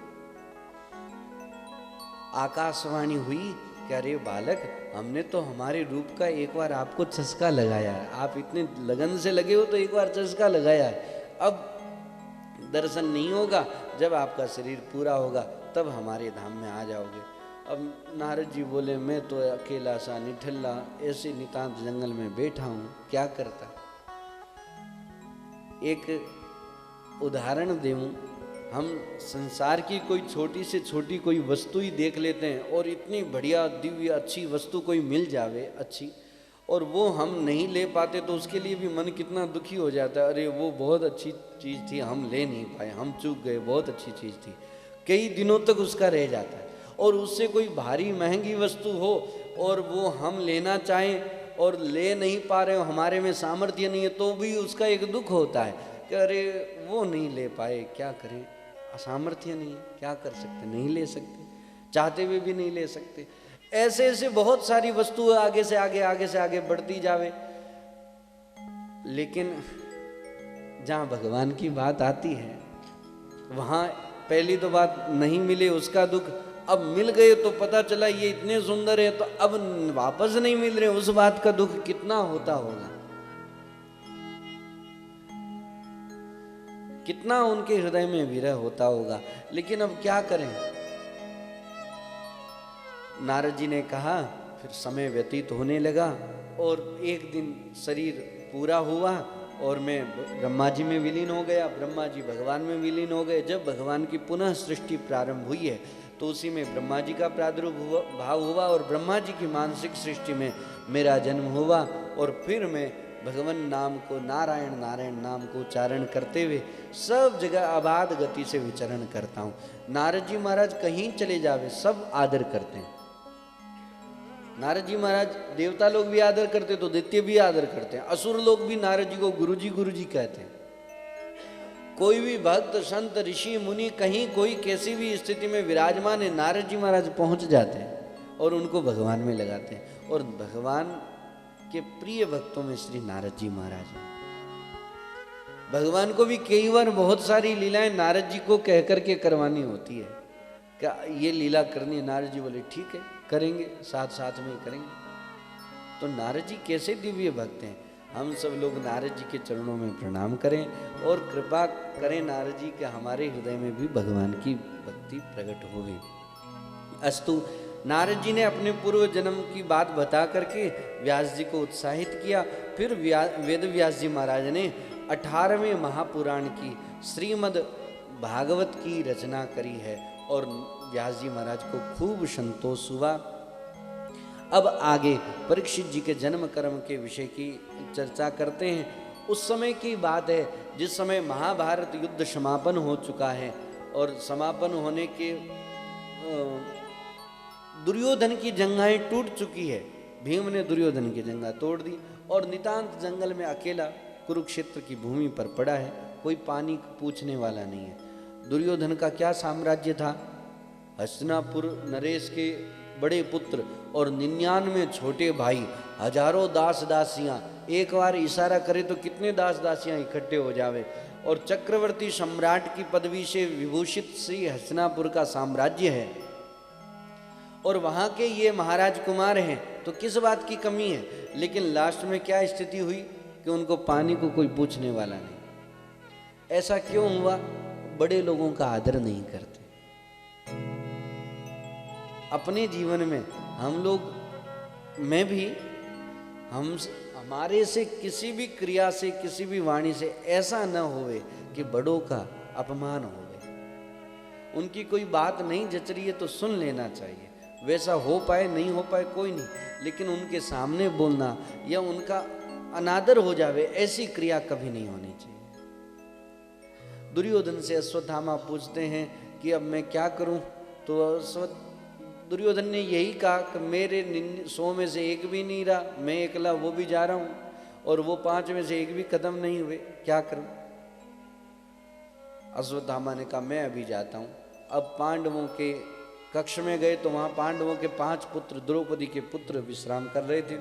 Speaker 1: आकाशवाणी हुई कि अरे बालक, हमने तो हमारे रूप का एक बार आपको चस्का लगाया है, आप इतने लगन से लगे हो तो एक बार चस्का लगाया है, अब दर्शन नहीं होगा, जब आपका शरीर पूरा होगा तब हमारे धाम में आ जाओगे। अब नारद जी बोले मैं तो अकेला सा निठल्ला ऐसे नितांत जंगल में बैठा हूँ, क्या करता। एक उदाहरण दूँ, हम संसार की कोई छोटी से छोटी कोई वस्तु ही देख लेते हैं और इतनी बढ़िया दिव्य अच्छी वस्तु कोई मिल जावे अच्छी, और वो हम नहीं ले पाते तो उसके लिए भी मन कितना दुखी हो जाता है। अरे वो बहुत अच्छी चीज़ थी, हम ले नहीं पाए, हम चूक गए, बहुत अच्छी चीज़ थी, कई दिनों तक उसका रह जाता है। और उससे कोई भारी महंगी वस्तु हो और वो हम लेना चाहें और ले नहीं पा रहे हो, हमारे में सामर्थ्य नहीं है, तो भी उसका एक दुख होता है कि अरे वो नहीं ले पाए, क्या करें, असामर्थ्य नहीं है, क्या कर सकते, नहीं ले सकते, चाहते हुए भी नहीं ले सकते। ऐसे ऐसे बहुत सारी वस्तुएं आगे से आगे बढ़ती जावे, लेकिन जहाँ भगवान की बात आती है वहाँ पहली तो बात नहीं मिले उसका दुख, अब मिल गए तो पता चला ये इतने सुंदर है तो अब वापस नहीं मिल रहे, उस बात का दुख कितना होता होगा, कितना उनके हृदय में विरह होता होगा। लेकिन अब क्या करें, नारद जी ने कहा, फिर समय व्यतीत होने लगा और एक दिन शरीर पूरा हुआ और मैं ब्रह्मा जी में विलीन हो गया, ब्रह्मा जी भगवान में विलीन हो गए। जब भगवान की पुनः सृष्टि प्रारंभ हुई है तो उसी में ब्रह्मा जी का प्रादुर्भाव हुआ और ब्रह्मा जी की मानसिक सृष्टि में मेरा जन्म हुआ और फिर मैं भगवान नाम को, नारायण नारायण नाम को उच्चारण करते हुए सब जगह अबाध गति से विचरण करता हूँ। नारद जी महाराज कहीं चले जावे सब आदर करते हैं। नारद जी महाराज देवता लोग भी आदर करते तो दैत्य भी आदर करते हैं, असुर लोग भी नारद जी को गुरु जी कहते हैं। कोई भी भक्त संत ऋषि मुनि कहीं कोई कैसी भी स्थिति में विराजमान है, नारद जी महाराज पहुंच जाते हैं और उनको भगवान में लगाते हैं। और भगवान के प्रिय भक्तों में श्री नारद जी महाराज हैं। भगवान को भी कई बार बहुत सारी लीलाएं नारद जी को कह करके करवानी होती है, क्या ये लीला करनी है, नारद जी बोले ठीक है करेंगे, साथ साथ में करेंगे। तो नारद जी कैसे दिव्य भक्त हैं, हम सब लोग नारद जी के चरणों में प्रणाम करें और कृपा करें नारद जी के हमारे हृदय में भी भगवान की भक्ति प्रकट होगी। अस्तु, नारद जी ने अपने पूर्व जन्म की बात बता करके व्यास जी को उत्साहित किया। फिर वेद व्यास जी महाराज ने 18वें महापुराण की श्रीमद् भागवत की रचना करी है और व्यास जी महाराज को खूब संतोष हुआ। अब आगे परीक्षित जी के जन्म कर्म के विषय की चर्चा करते हैं। उस समय की बात है जिस समय महाभारत युद्ध समापन हो चुका है और समापन होने के दुर्योधन की जंघाएं टूट चुकी है। भीम ने दुर्योधन की जंघा तोड़ दी और नितांत जंगल में अकेला कुरुक्षेत्र की भूमि पर पड़ा है, कोई पानी पूछने वाला नहीं है। दुर्योधन का क्या साम्राज्य था, हस्तिनापुर नरेश के बड़े पुत्र और 99 छोटे भाई, हजारों दास दासियां, एक बार इशारा करे तो कितने दास दासियां इकट्ठे हो जावे, और चक्रवर्ती सम्राट की पदवी से विभूषित श्री हस्तिनापुर का साम्राज्य है और वहाँ के ये महाराज कुमार हैं, तो किस बात की कमी है। लेकिन लास्ट में क्या स्थिति हुई कि उनको पानी को कोई पूछने वाला नहीं। ऐसा क्यों हुआ, बड़े लोगों का आदर नहीं करते। अपने जीवन में हम लोग, मैं भी, हमारे से किसी भी क्रिया से, किसी भी वाणी से ऐसा न होवे कि बड़ों का अपमान होवे। उनकी कोई बात नहीं जच रही है तो सुन लेना चाहिए, वैसा हो पाए नहीं हो पाए कोई नहीं, लेकिन उनके सामने बोलना या उनका अनादर हो जावे ऐसी क्रिया कभी नहीं होनी चाहिए। दुर्योधन से अश्वत्थामा पूछते हैं कि अब मैं क्या करूं, तो दुर्योधन ने यही कहा कि मेरे 100 में से एक भी नहीं रहा, मैं अकेला वो भी जा रहा हूं और वो 5 में से एक भी कदम नहीं हुए, क्या करूं। अश्वत्थामा ने कहा मैं अभी जाता हूं। अब पांडवों के कक्ष में गए तो वहां पांडवों के 5 पुत्र, द्रौपदी के पुत्र विश्राम कर रहे थे।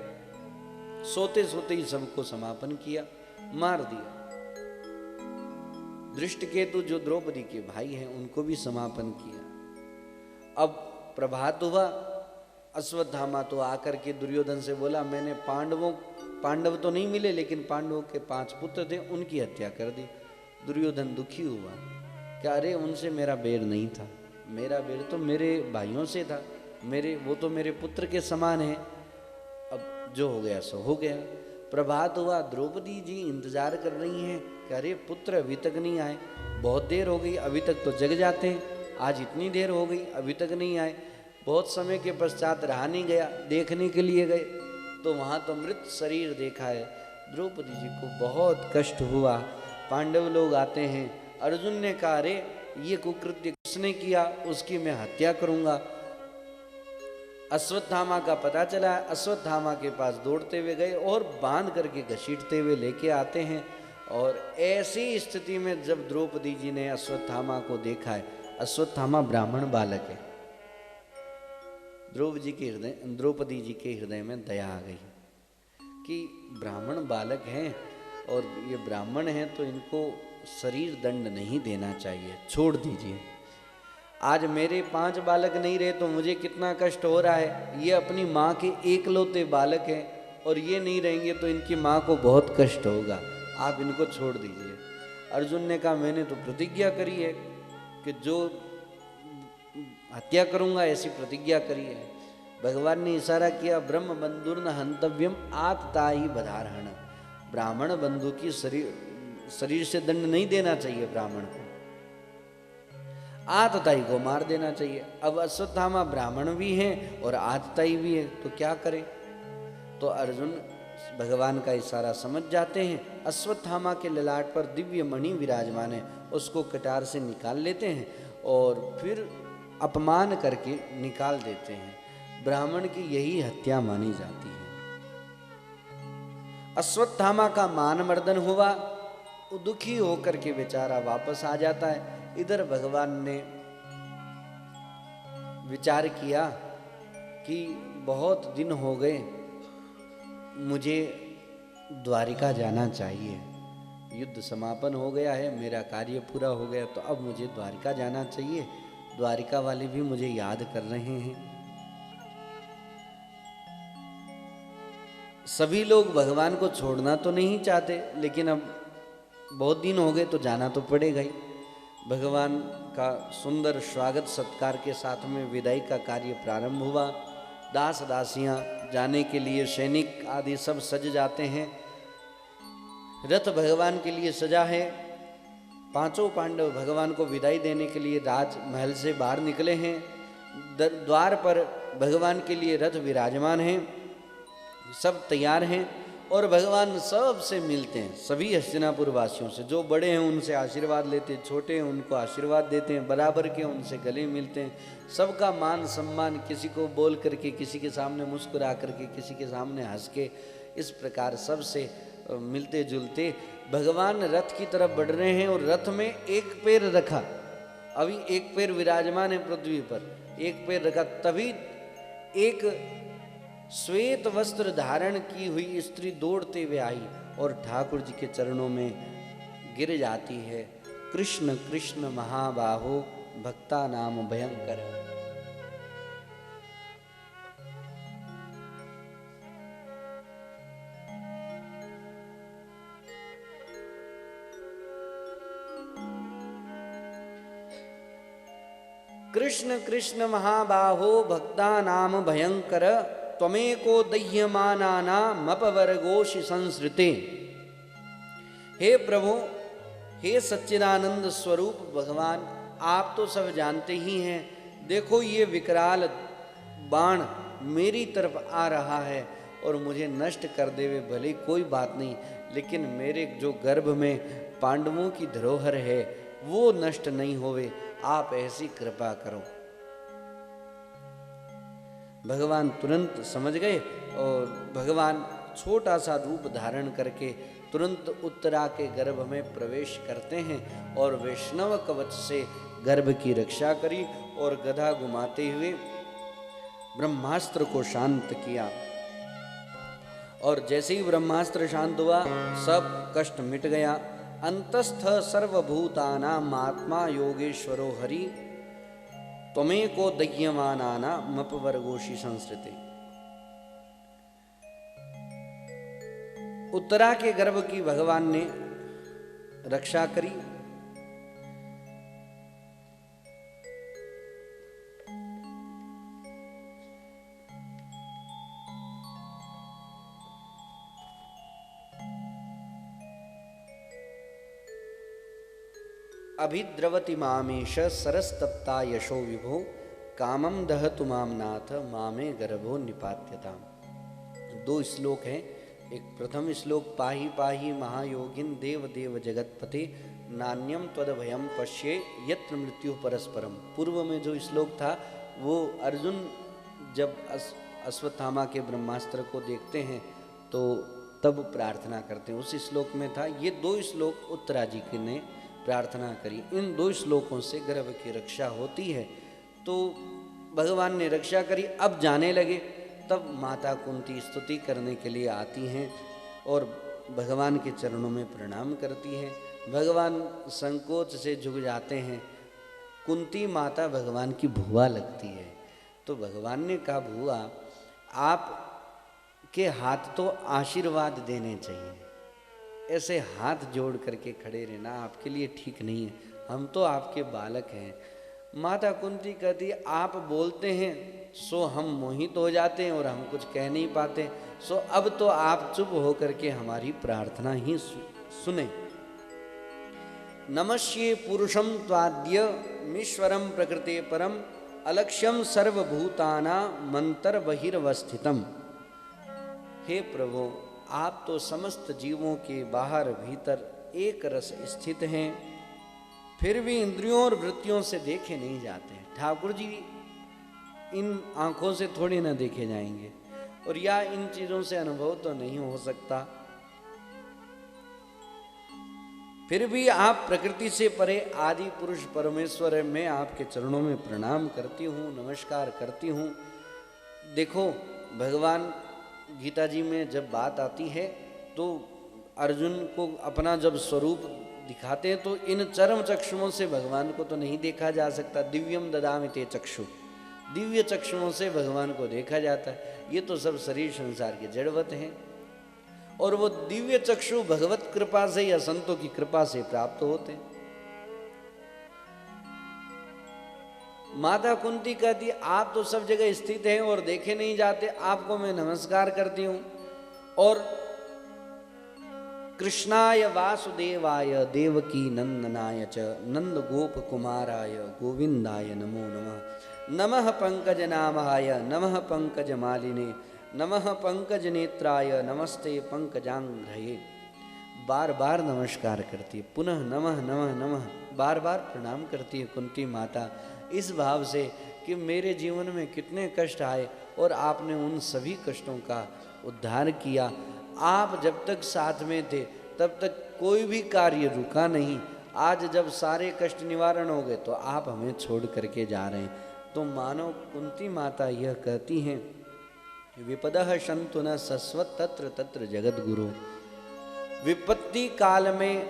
Speaker 1: सोते सोते ही सबको समापन किया, मार दिया। दृष्टकेतु जो द्रौपदी के भाई हैं उनको भी समापन किया। अब प्रभात हुआ, अश्वत्थामा तो आकर के दुर्योधन से बोला मैंने पांडव तो नहीं मिले लेकिन पांडवों के 5 पुत्र थे, उनकी हत्या कर दी। दुर्योधन दुखी हुआ, क्या अरे उनसे मेरा बैर नहीं था, मेरा बैर तो मेरे भाइयों से था, वो तो मेरे पुत्र के समान है, अब जो हो गया सो हो गया। प्रभात हुआ, द्रौपदी जी इंतजार कर रही हैं कि अरे पुत्र अभी तक नहीं आए, बहुत देर हो गई, अभी तक तो जग जाते हैं, आज इतनी देर हो गई अभी तक नहीं आए। बहुत समय के पश्चात रहा नहीं गया, देखने के लिए गए तो वहाँ तो मृत शरीर देखा है। द्रौपदी जी को बहुत कष्ट हुआ। पांडव लोग आते हैं, अर्जुन ने कहा अरे ये कुकृत्य किसने किया, उसकी मैं हत्या करूंगा। अश्वत्थामा का पता चला, अश्वत्थामा के पास दौड़ते हुए गए और बांध करके घसीटते हुए लेके आते हैं। और ऐसी स्थिति में जब द्रौपदी जी ने अश्वत्थामा को देखा है, अश्वत्थामा ब्राह्मण बालक है, द्रौपदी जी के हृदय में दया आ गई कि ब्राह्मण बालक हैं और ये ब्राह्मण हैं तो इनको शरीर दंड नहीं देना चाहिए, छोड़ दीजिए। आज मेरे 5 बालक नहीं रहे तो मुझे कितना कष्ट हो रहा है, ये अपनी माँ के एकलौते बालक हैं और ये नहीं रहेंगे तो इनकी माँ को बहुत कष्ट होगा, आप इनको छोड़ दीजिए। अर्जुन ने कहा मैंने तो प्रतिज्ञा करी है कि जो हत्या करूंगा, ऐसी प्रतिज्ञा करी है। भगवान ने इशारा किया, ब्रह्म बंधुर्न हंतव्यम आतताई बधारहण, ब्राह्मण बंधु की शरीर से दंड नहीं देना चाहिए, ब्राह्मण को आतताई को मार देना चाहिए। अब अश्वत्थामा ब्राह्मण भी हैं और आतताई भी है, तो क्या करें। तो अर्जुन भगवान का इशारा समझ जाते हैं, अश्वत्थामा के ललाट पर दिव्य मणि विराजमान है, उसको कटार से निकाल लेते हैं और फिर अपमान करके निकाल देते हैं। ब्राह्मण की यही हत्या मानी जाती है। अश्वत्थामा का मान मर्दन हुआ, वो दुखी होकर के बेचारा वापस आ जाता है। इधर भगवान ने विचार किया कि बहुत दिन हो गए, मुझे द्वारिका जाना चाहिए, युद्ध समापन हो गया है, मेरा कार्य पूरा हो गया, तो अब मुझे द्वारिका जाना चाहिए। द्वारिका वाले भी मुझे याद कर रहे हैं। सभी लोग भगवान को छोड़ना तो नहीं चाहते, लेकिन अब बहुत दिन हो गए तो जाना तो पड़ेगा ही। भगवान का सुंदर स्वागत सत्कार के साथ में विदाई का कार्य प्रारंभ हुआ। दास दासियां जाने के लिए, सैनिक आदि सब सज जाते हैं। रथ भगवान के लिए सजा है। 5 पांडव भगवान को विदाई देने के लिए राजमहल से बाहर निकले हैं। द्वार पर भगवान के लिए रथ विराजमान हैं, सब तैयार हैं और भगवान सबसे मिलते हैं, सभी हस्तिनापुर वासियों से। जो बड़े हैं उनसे आशीर्वाद लेते हैं, छोटे हैं उनको आशीर्वाद देते हैं, बराबर के उनसे गले मिलते हैं। सबका मान सम्मान, किसी को बोल करके, किसी के सामने मुस्कुरा करके, किसी के सामने हंस के, इस प्रकार सबसे मिलते जुलते भगवान रथ की तरफ बढ़ रहे हैं। और रथ में एक पैर रखा, अभी एक पैर विराजमान है पृथ्वी पर, एक पैर रखा, तभी एक श्वेत वस्त्र धारण की हुई स्त्री दौड़ते हुए आई और ठाकुर जी के चरणों में गिर जाती है। कृष्ण कृष्ण महाबाहो भक्ता नाम भयंकर। कृष्ण कृष्ण महाबाहो भक्ता नाम भयंकर, त्वमेको दह्यमाना मपवर्गोषि संसृते। हे प्रभु, हे सच्चिदानंद स्वरूप भगवान, आप तो सब जानते ही हैं। देखो ये विकराल बाण मेरी तरफ आ रहा है और मुझे नष्ट कर देवे भले कोई बात नहीं, लेकिन मेरे जो गर्भ में पांडवों की धरोहर है वो नष्ट नहीं होवे, आप ऐसी कृपा करो। भगवान तुरंत समझ गए और भगवान छोटा सा रूप धारण करके तुरंत उत्तरा के गर्भ में प्रवेश करते हैं और वैष्णव कवच से गर्भ की रक्षा करी और गदा घुमाते हुए ब्रह्मास्त्र को शांत किया। और जैसे ही ब्रह्मास्त्र शांत हुआ, सब कष्ट मिट गया। अंतस्थ सर्वभूतानां आत्मा योगेश्वरो हरि, त्वमेको दह्यमाना मपवर्गोषि संसृते। उत्तरा के गर्भ की भगवान ने रक्षा करी। अभिद्रवति मामेश सरस्तप्ता यशो विभो कामम दहतु माम नाथ मामे गर्भो निपात्यताम। दो श्लोक हैं। एक प्रथम श्लोक पाहि पाहि महायोगिन देव देव जगतपते नान्यम त्वदभयम पश्ये यत्र मृत्यु परस्परम। पूर्व में जो श्लोक था वो अर्जुन जब अश्वत्थामा के ब्रह्मास्त्र को देखते हैं तो तब प्रार्थना करते हैं, उस श्लोक में था। ये दो श्लोक उत्तरा जी की ने प्रार्थना करी। इन दो श्लोकों से गर्भ की रक्षा होती है। तो भगवान ने रक्षा करी। अब जाने लगे, तब माता कुंती स्तुति करने के लिए आती हैं और भगवान के चरणों में प्रणाम करती हैं। भगवान संकोच से झुक जाते हैं। कुंती माता भगवान की भुआ लगती है। तो भगवान ने कहा, भुआ आप के हाथ तो आशीर्वाद देने चाहिए, ऐसे हाथ जोड़ करके खड़े रहना आपके लिए ठीक नहीं है, हम तो आपके बालक हैं। माता कुंती कहती, आप बोलते हैं सो हम मोहित हो जाते हैं और हम कुछ कह नहीं पाते, सो अब तो आप चुप होकर के हमारी प्रार्थना ही सुने। नमस्ये पुरुषम त्वाद्य मीश्वरम प्रकृते परम अलक्ष्यम सर्वभूताना मंतर बहिर्वस्थितम। हे प्रभु, आप तो समस्त जीवों के बाहर भीतर एक रस स्थित हैं, फिर भी इंद्रियों और वृत्तियों से देखे नहीं जाते हैं। ठाकुर जी इन आंखों से थोड़ी ना देखे जाएंगे और या इन चीजों से अनुभव तो नहीं हो सकता। फिर भी आप प्रकृति से परे आदि पुरुष परमेश्वर है। मैं आपके चरणों में प्रणाम करती हूँ, नमस्कार करती हूँ। देखो, भगवान गीता जी में जब बात आती है तो अर्जुन को अपना जब स्वरूप दिखाते हैं तो इन चरम चक्षुओं से भगवान को तो नहीं देखा जा सकता। दिव्यम ददामि ते चक्षु, दिव्य चक्षुओं से भगवान को देखा जाता है। ये तो सब शरीर संसार के जड़वत हैं और वो दिव्य चक्षु भगवत कृपा से या संतों की कृपा से प्राप्त होते हैं। माता कुंती कहती, आप तो सब जगह स्थित हैं और देखे नहीं जाते, आपको मैं नमस्कार करती हूं। और कृष्णाय वासुदेवाय देवकी नंदनाय च नंद गोप कुमाराय गोविंदाय नमो नमः। नमः पंकज नामाय नमः पंकज मालिने नमः पंकज नेत्राय नमस्ते पंकजांघ्रये। बार बार नमस्कार करती है, पुनः नमः नमः नमः बार बार प्रणाम करती है कुंती माता, इस भाव से कि मेरे जीवन में कितने कष्ट आए और आपने उन सभी कष्टों का उद्धार किया। आप जब तक साथ में थे तब तक कोई भी कार्य रुका नहीं। आज जब सारे कष्ट निवारण हो गए तो आप हमें छोड़ करके जा रहे हैं। तो मानो कुंती माता यह कहती हैं, विपदः शंतु न सस्वत तत्र तत्र जगत गुरु। विपत्ति काल में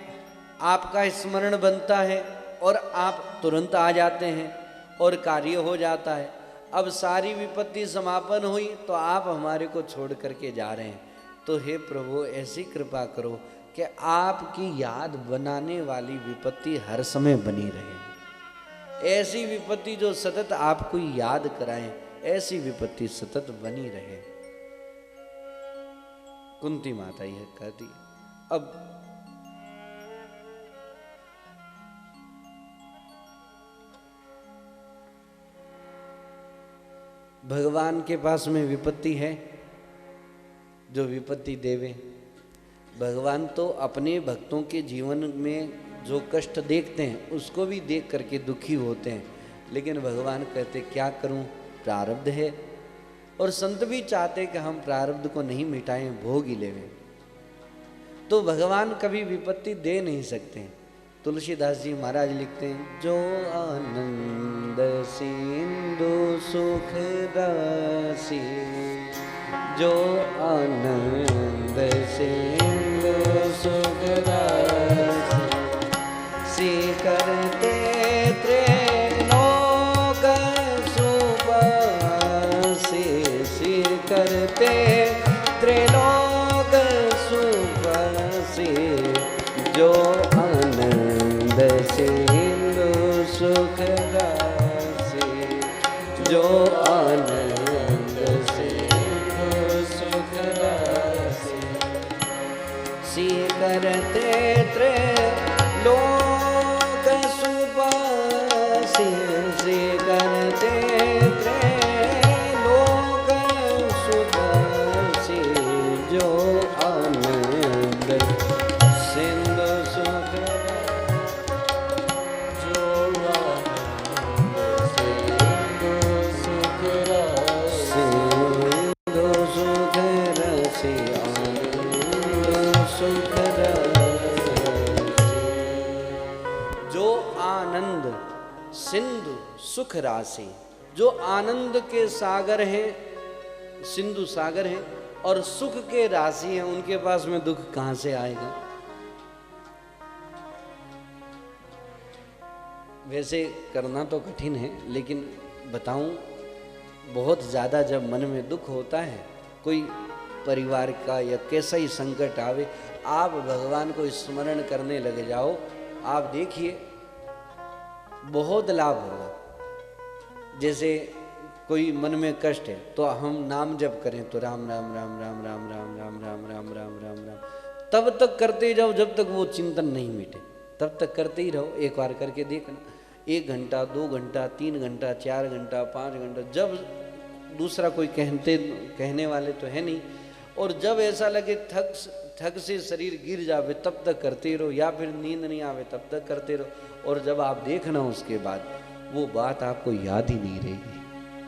Speaker 1: आपका स्मरण बनता है और आप तुरंत आ जाते हैं और कार्य हो जाता है। अब सारी विपत्ति समापन हुई तो आप हमारे को छोड़ करके जा रहे हैं। तो हे प्रभु, ऐसी कृपा करो कि आपकी याद बनाने वाली विपत्ति हर समय बनी रहे। ऐसी विपत्ति जो सतत आपको याद कराए, ऐसी विपत्ति सतत बनी रहे। कुंती माता यह कहती। अब भगवान के पास में विपत्ति है जो विपत्ति देवे। भगवान तो अपने भक्तों के जीवन में जो कष्ट देखते हैं उसको भी देख करके दुखी होते हैं, लेकिन भगवान कहते क्या करूं, प्रारब्ध है। और संत भी चाहते कि हम प्रारब्ध को नहीं मिटाएं, भोग ही लेवें। तो भगवान कभी विपत्ति दे नहीं सकते। तुलसीदास जी महाराज लिखते हैं, जो आनंद सिंधु सुख राशि, जो आनंद सिंधु सुख राशि, सी करते त्रिलोक सुवासी, सी करते त्रिलोक सुवासी, जो आनंद सिंधु सुख राशि, जो आनंद सिंधु सुख राशि, सी करते त्रिलोक सुख राशि, जो आनंद के सागर हैं, सिंधु सागर हैं और सुख के राशि हैं, उनके पास में दुख कहां से आएगा। वैसे करना तो कठिन है, लेकिन बताऊं, बहुत ज़्यादा जब मन में दुख होता है, कोई परिवार का या कैसा ही संकट आवे, आप भगवान को स्मरण करने लग जाओ, आप देखिए बहुत लाभ होगा। जैसे कोई मन में कष्ट है तो हम नाम जप करें तो राम राम राम राम राम राम राम राम राम राम राम राम तब तक करते जाओ जब तक वो चिंतन नहीं मिटे, तब तक करते ही रहो। एक बार करके देखना, 1 घंटा 2 घंटा 3 घंटा 4 घंटा 5 घंटा, जब दूसरा कोई कहने वाले तो है नहीं, और जब ऐसा लगे थक से शरीर गिर जावे तब तक करते रहो, या फिर नींद नहीं आवे तब तक करते रहो। और जब आप देखना उसके बाद वो बात आपको याद ही नहीं रहेगी।